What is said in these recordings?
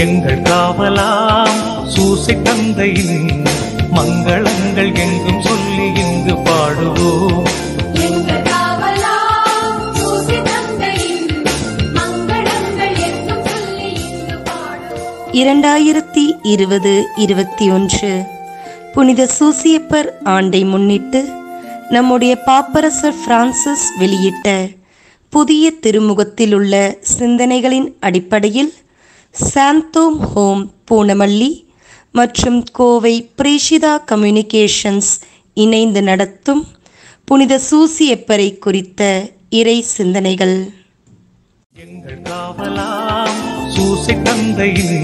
எங்கள் காவலாம் சூசை தந்தையின் மங்களங்கள் எங்கும் சொல்லி இங்கு பாடுவோம். 2020-21 புனித சூசியப்பர் ஆண்டை முன்னிட்டு நம்முடைய பாப்பரசர் பிரான்சிஸ் வெளியிட்ட புதிய திருமுகத்தில் உள்ள சிந்தனைகளின் அடிப்படையில் சாந்தோம் ஹோம் பூனமல்லி மற்றும் கோவை பிரேஷிதா கம்யூனிகேஷன்ஸ் இணைந்து நடத்தும் புனித சூசியப்பரை குறித்த இறை சிந்தனைகள். எங்கள் காவலாம் சூசை தந்தையின்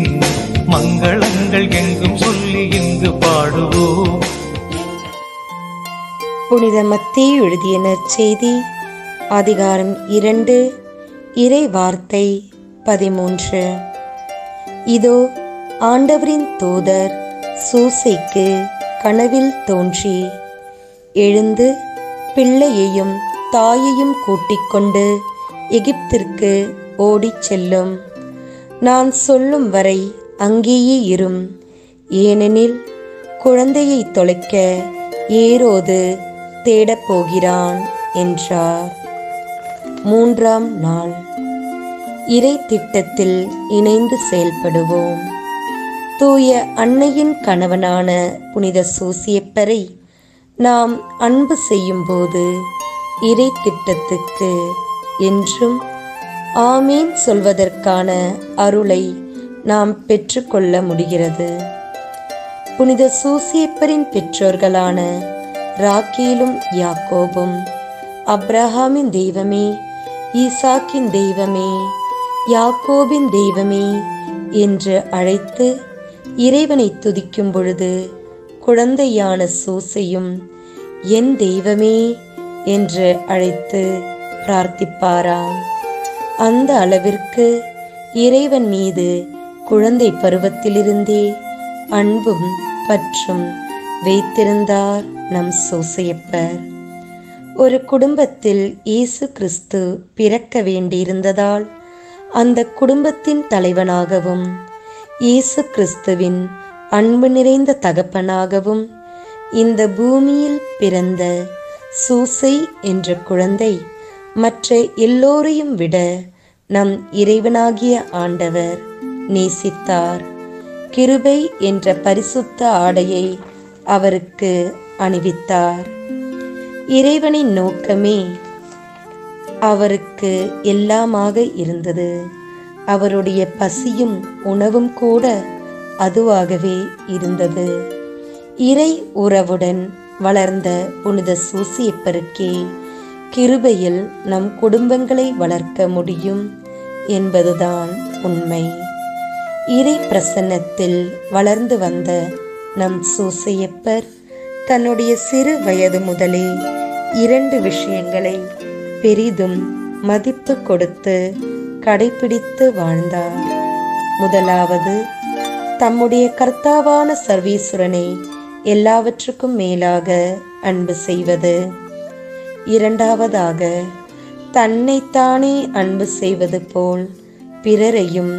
மங்களங்கள் எங்கும் சொல்லி இங்கு பாடுவோம். புனித மத்தேயு எழுதிய நற்செய்தி அதிகாரம் 2 இறை வார்த்தை 13. இதோ ஆண்டவரின் தூதர் சூசைக்கு கனவில் தோன்றி, எழுந்து பிள்ளையையும் தாயையும் கூட்டிக் கொண்டு எகிப்திற்கு ஓடிச் செல்லும். நான் சொல்லும் வரை அங்கேயே இரும், ஏனெனில் குழந்தையை தொலைக்க ஏரோது தேடப் போகிறான் என்றார். 3ஆம் நாள். இறை திட்டத்தில் இணைந்து செயல்படுவோம். தூய அன்னையின் கணவனான புனித சூசியப்பரை நாம் அன்பு செய்யும்போது இறை திட்டத்துக்கு என்றும் ஆமீன் சொல்வதற்கான அருளை நாம் பெற்றுக்கொள்ள முடிகிறது. புனித சூசியப்பரின் பெற்றோர்களான ராக்கேலும் யாக்கோபும் அப்ரஹாமின் தெய்வமே, ஈசாக்கின் தெய்வமே, யாக்கோபின் தெய்வமே என்று அழைத்து இறைவனை துதிக்கும் பொழுது குழந்தையான சூசையும் என் தெய்வமே என்று அழைத்து பிரார்த்திப்பாராம். அந்த அளவிற்கு இறைவன் மீது குழந்தை பருவத்திலிருந்தே அன்பும் பற்றும் வைத்திருந்தார் நம் சூசையப்பர். ஒரு குடும்பத்தில் இயேசு கிறிஸ்து பிறக்க வேண்டியிருந்ததால் அந்த குடும்பத்தின் தலைவனாகவும் இயேசு கிறிஸ்துவின் அன்பு நிறைந்த தகப்பனாகவும் இந்த பூமியில் பிறந்த சூசை என்ற குழந்தை மற்ற எல்லோரையும் விட நம் இறைவனாகிய ஆண்டவர் நேசித்தார். கிருபை என்ற பரிசுத்த ஆடையை அவருக்கு அணிவித்தார். இறைவனின் நோக்கமே அவருக்கு எல்லாமாக இருந்தது. அவருடைய பசியும் உணவும் கூட அதுவாகவே இருந்தது. இறை உறவுடன் வளர்ந்த புனித சூசியப்பருக்கே கிருபையில் நம் குடும்பங்களை வளர்க்க முடியும் என்பதுதான் உண்மை. இறை பிரசன்னத்தில் வளர்ந்து வந்த நம் சூசையப்பர் தன்னுடைய சிறு வயது முதலே 2 விஷயங்களை பெரிதும் மதிப்பு கொடுத்து கடைபிடித்து வாழ்ந்தார். முதலாவது, தம்முடைய கர்த்தாவான சர்வேஸ்வரனை எல்லாவற்றுக்கும் மேலாக அன்பு செய்வது. இரண்டாவதாக, தன்னைத்தானே அன்பு செய்வது போல் பிறரையும்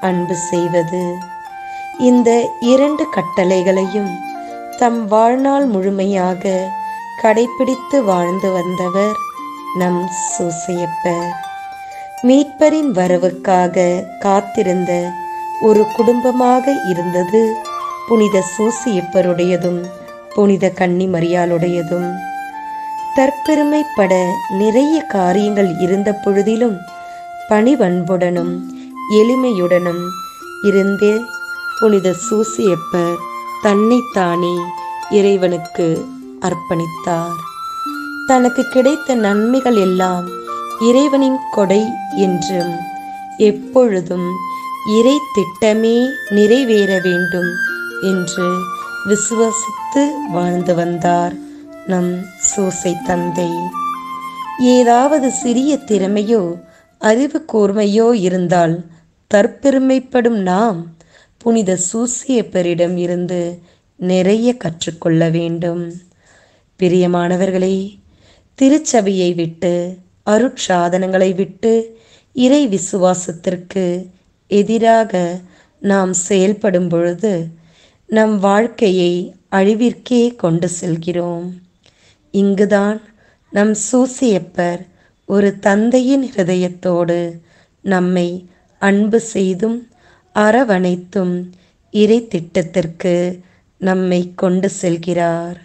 அன்பு செய்வது. இந்த 2 கட்டளைகளையும் தம் வாழ்நாள் முழுமையாக கடைபிடித்து வாழ்ந்து வந்தவர் நம் சூசையப்பர். மீட்பரின் வரவுக்காக காத்திருந்த ஒரு குடும்பமாக இருந்தது புனித சூசியப்பருடையதும் புனித கன்னிமரியாளுடையதும். தற்பெருமைப்பட நிறைய காரியங்கள் இருந்த பொழுதிலும் பணிவன்புடனும் எளிமையுடனும் இருந்தே புனித சூசியப்பர் தன்னைத்தானே இறைவனுக்கு அர்ப்பணித்தார். தனக்கு கிடைத்த நன்மைகள் எல்லாம் இறைவனின் கொடை என்றும் எப்பொழுதும் இறை திட்டமே நிறைவேற வேண்டும் என்று விசுவாசித்து வாழ்ந்து வந்தார் நம் சூசை தந்தை. ஏதாவது சிறிய திறமையோ அறிவு கூர்மையோ இருந்தால் தற்பெருமைப்படும் நாம் புனித சூசியப்பரிடம் இருந்து நிறைய கற்றுக்கொள்ள வேண்டும். பிரியமானவர்களே, திருச்சபையை விட்டு அருட்சாதனங்களை விட்டு இறை விசுவாசத்திற்கு எதிராக நாம் செயல்படும் பொழுது நம் வாழ்க்கையை அழிவிற்கே கொண்டு செல்கிறோம். இங்குதான் நம் சூசியப்பர் ஒரு தந்தையின் ஹிருதயத்தோடு நம்மை அன்பு செய்தும் அரவணைத்தும் இறை திட்டத்திற்கு நம்மை கொண்டு செல்கிறார்.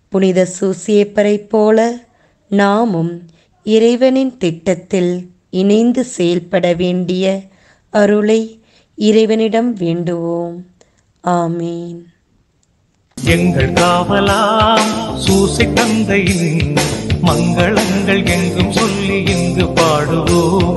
புனித சூசியப்பரைப் போல நாமும் இறைவனின் திட்டத்தில் இணைந்து செயல்பட வேண்டிய அருளை இறைவனிடம் வேண்டுவோம். ஆமீன். எங்கள் காவலாம் சூசை தந்தையின் மங்களங்கள் எங்கும் சொல்லி இங்கு பாடுவோம்.